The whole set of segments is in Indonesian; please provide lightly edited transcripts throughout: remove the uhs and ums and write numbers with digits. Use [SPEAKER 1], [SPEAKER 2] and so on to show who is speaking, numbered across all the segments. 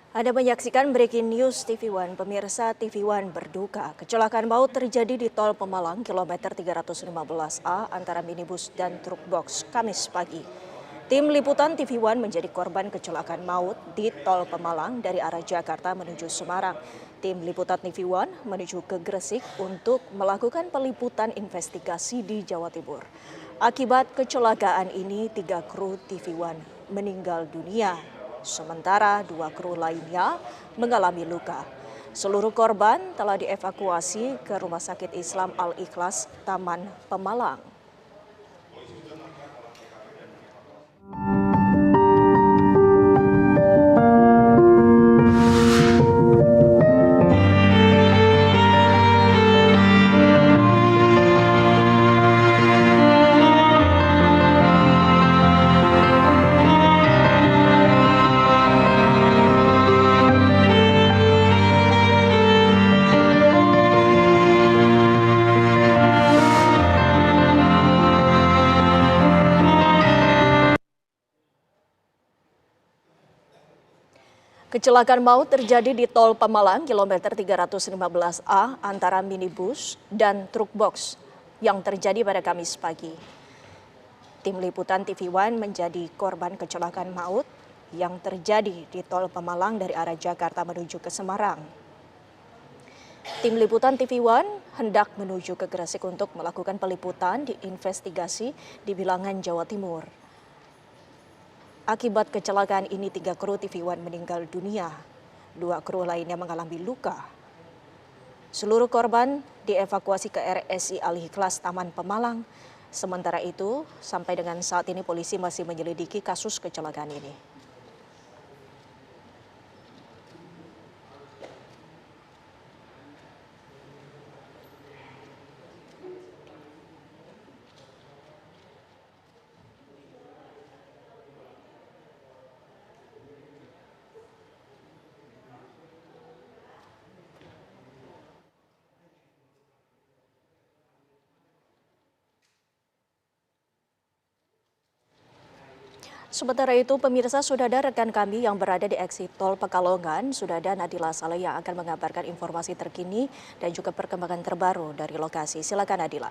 [SPEAKER 1] Anda menyaksikan Breaking News TV One. Pemirsa TV One berduka. Kecelakaan maut terjadi di Tol Pemalang, kilometer 315A antara minibus dan truk box, Kamis pagi. Tim liputan TV One menjadi korban kecelakaan maut di Tol Pemalang dari arah Jakarta menuju Semarang. Tim liputan TV One menuju ke Gresik untuk melakukan peliputan investigasi di Jawa Timur. Akibat kecelakaan ini, 3 kru TV One meninggal dunia. Sementara 2 kru lainnya mengalami luka. Seluruh korban telah dievakuasi ke Rumah Sakit Islam Al-Ikhlas, Taman Pemalang. Kecelakaan maut terjadi di Tol Pemalang, kilometer 315A antara minibus dan truk box yang terjadi pada Kamis pagi. Tim liputan TV One menjadi korban kecelakaan maut yang terjadi di Tol Pemalang dari arah Jakarta menuju ke Semarang. Tim liputan TV One hendak menuju ke Gresik untuk melakukan peliputan di investigasi di Bilangan, Jawa Timur. Akibat kecelakaan ini, 3 kru TV One meninggal dunia. 2 kru lainnya mengalami luka. Seluruh korban dievakuasi ke RSI Al-Ikhlas Taman Pemalang. Sementara itu, sampai dengan saat ini polisi masih menyelidiki kasus kecelakaan ini. Sementara itu, pemirsa, sudah ada rekan kami yang berada di eksit tol Pekalongan. Sudah ada Nadila Saleh yang akan mengabarkan informasi terkini dan juga perkembangan terbaru dari lokasi. Silakan Nadila.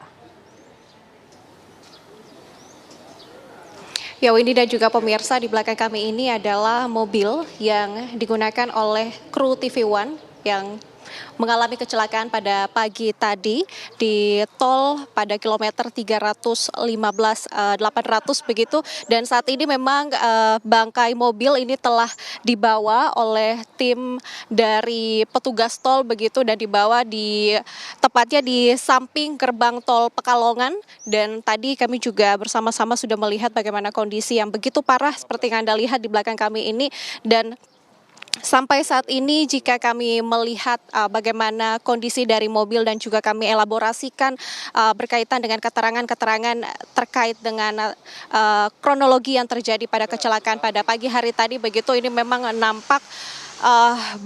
[SPEAKER 2] Ya, Windy dan juga pemirsa, di belakang kami ini adalah mobil yang digunakan oleh kru TV One yang mengalami kecelakaan pada pagi tadi di tol pada kilometer 800 begitu, dan saat ini memang bangkai mobil ini telah dibawa oleh tim dari petugas tol begitu dan dibawa tepatnya di samping gerbang tol Pekalongan. Dan tadi kami juga bersama-sama sudah melihat bagaimana kondisi yang begitu parah seperti yang Anda lihat di belakang kami ini. Dan sampai saat ini jika kami melihat bagaimana kondisi dari mobil dan juga kami elaborasikan berkaitan dengan keterangan-keterangan terkait dengan kronologi yang terjadi pada kecelakaan pada pagi hari tadi begitu, ini memang nampak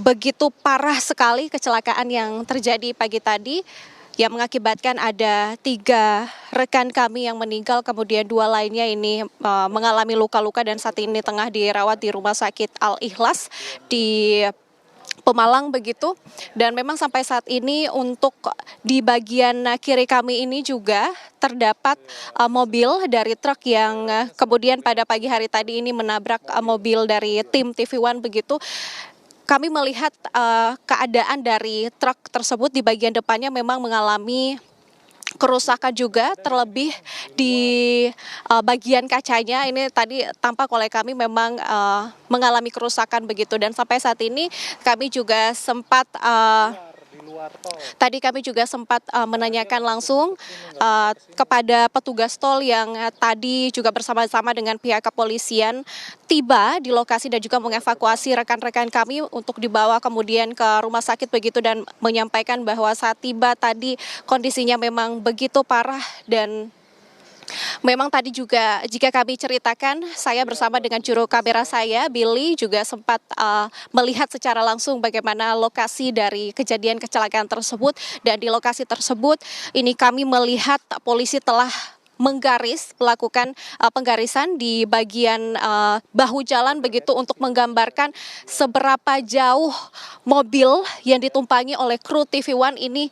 [SPEAKER 2] begitu parah sekali kecelakaan yang terjadi pagi tadi, yang mengakibatkan ada 3 rekan kami yang meninggal, kemudian 2 lainnya ini mengalami luka-luka dan saat ini tengah dirawat di Rumah Sakit Al-Ikhlas di Pemalang begitu. Dan memang sampai saat ini untuk di bagian kiri kami ini juga terdapat mobil dari truk yang kemudian pada pagi hari tadi ini menabrak mobil dari tim TV One begitu. Kami melihat keadaan dari truk tersebut di bagian depannya memang mengalami kerusakan juga, terlebih di bagian kacanya ini tadi tampak oleh kami memang mengalami kerusakan begitu. Dan sampai saat ini kami juga sempat menanyakan langsung kepada petugas tol yang tadi juga bersama-sama dengan pihak kepolisian tiba di lokasi dan juga mengevakuasi rekan-rekan kami untuk dibawa kemudian ke rumah sakit begitu, dan menyampaikan bahwa saat tiba tadi kondisinya memang begitu parah. Dan memang tadi juga jika kami ceritakan, saya bersama dengan juru kamera saya, Billy, juga sempat melihat secara langsung bagaimana lokasi dari kejadian kecelakaan tersebut. Dan di lokasi tersebut ini kami melihat polisi telah melakukan penggarisan di bagian bahu jalan begitu untuk menggambarkan seberapa jauh mobil yang ditumpangi oleh kru TV One ini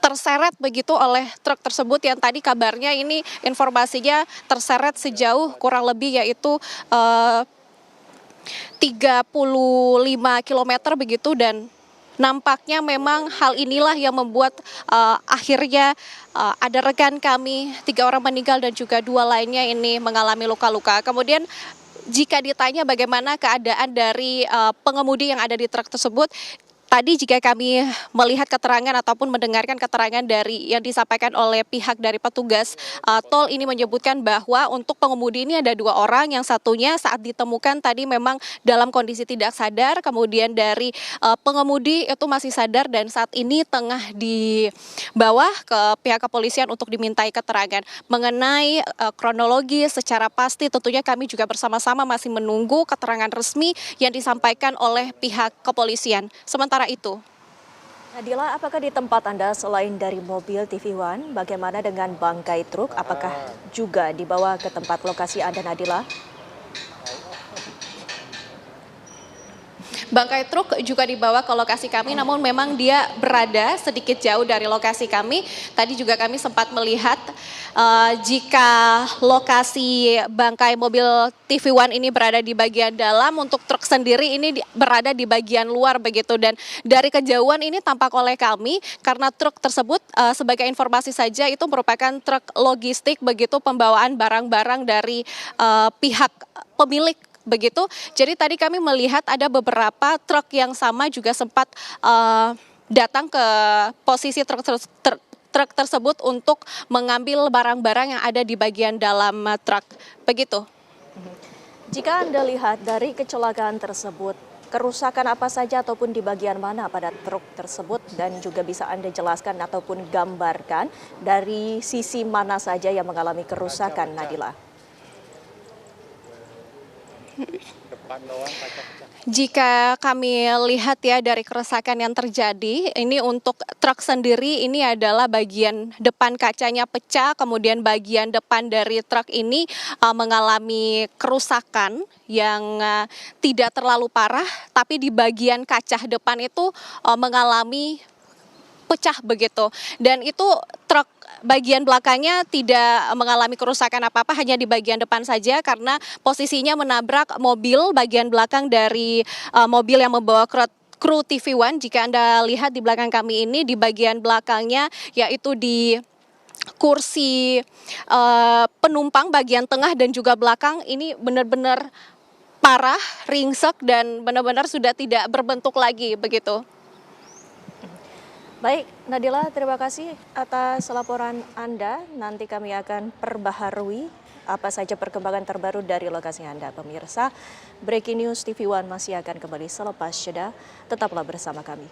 [SPEAKER 2] terseret begitu oleh truk tersebut yang tadi kabarnya ini informasinya terseret sejauh kurang lebih yaitu 35 kilometer begitu, dan nampaknya memang hal inilah yang membuat akhirnya ada rekan kami 3 orang meninggal dan juga 2 lainnya ini mengalami luka-luka. Kemudian jika ditanya bagaimana keadaan dari pengemudi yang ada di truk tersebut, tadi jika kami melihat keterangan ataupun mendengarkan keterangan dari yang disampaikan oleh pihak dari petugas tol ini menyebutkan bahwa untuk pengemudi ini ada 2 orang, yang satunya saat ditemukan tadi memang dalam kondisi tidak sadar, kemudian dari pengemudi itu masih sadar dan saat ini tengah dibawa ke pihak kepolisian untuk dimintai keterangan. Mengenai kronologi secara pasti tentunya kami juga bersama-sama masih menunggu keterangan resmi yang disampaikan oleh pihak kepolisian. Sementara itu,
[SPEAKER 1] Nadila, apakah di tempat Anda selain dari mobil TV One, bagaimana dengan bangkai truk? Apakah juga dibawa ke tempat lokasi Anda, Nadila?
[SPEAKER 2] bangkai truk juga dibawa ke lokasi kami, namun memang dia berada sedikit jauh dari lokasi kami. Tadi juga kami sempat melihat jika lokasi bangkai mobil TV One ini berada di bagian dalam, untuk truk sendiri ini berada di bagian luar begitu. Dan dari kejauhan ini tampak oleh kami, karena truk tersebut sebagai informasi saja itu merupakan truk logistik begitu, pembawaan barang-barang dari pihak pemilik begitu. Jadi tadi kami melihat ada beberapa truk yang sama juga sempat datang ke posisi truk tersebut untuk mengambil barang-barang yang ada di bagian dalam truk. Begitu.
[SPEAKER 1] Jika Anda lihat dari kecelakaan tersebut, kerusakan apa saja ataupun di bagian mana pada truk tersebut, dan juga bisa Anda jelaskan ataupun gambarkan dari sisi mana saja yang mengalami kerusakan, Nadila?
[SPEAKER 2] Jika kami lihat ya dari kerusakan yang terjadi, ini untuk truk sendiri ini adalah bagian depan kacanya pecah, kemudian bagian depan dari truk ini mengalami kerusakan yang tidak terlalu parah, tapi di bagian kaca depan itu mengalami pecah begitu. Dan itu truk bagian belakangnya tidak mengalami kerusakan apa-apa, hanya di bagian depan saja karena posisinya menabrak mobil bagian belakang dari mobil yang membawa kru TV One. Jika Anda lihat di belakang kami ini, di bagian belakangnya yaitu di kursi penumpang bagian tengah dan juga belakang ini benar-benar parah, ringsek, dan benar-benar sudah tidak berbentuk lagi begitu.
[SPEAKER 1] Baik, Nadila, terima kasih atas laporan Anda. Nanti kami akan perbaharui apa saja perkembangan terbaru dari lokasi Anda. Pemirsa, Breaking News TV One masih akan kembali selepas jeda. Tetaplah bersama kami.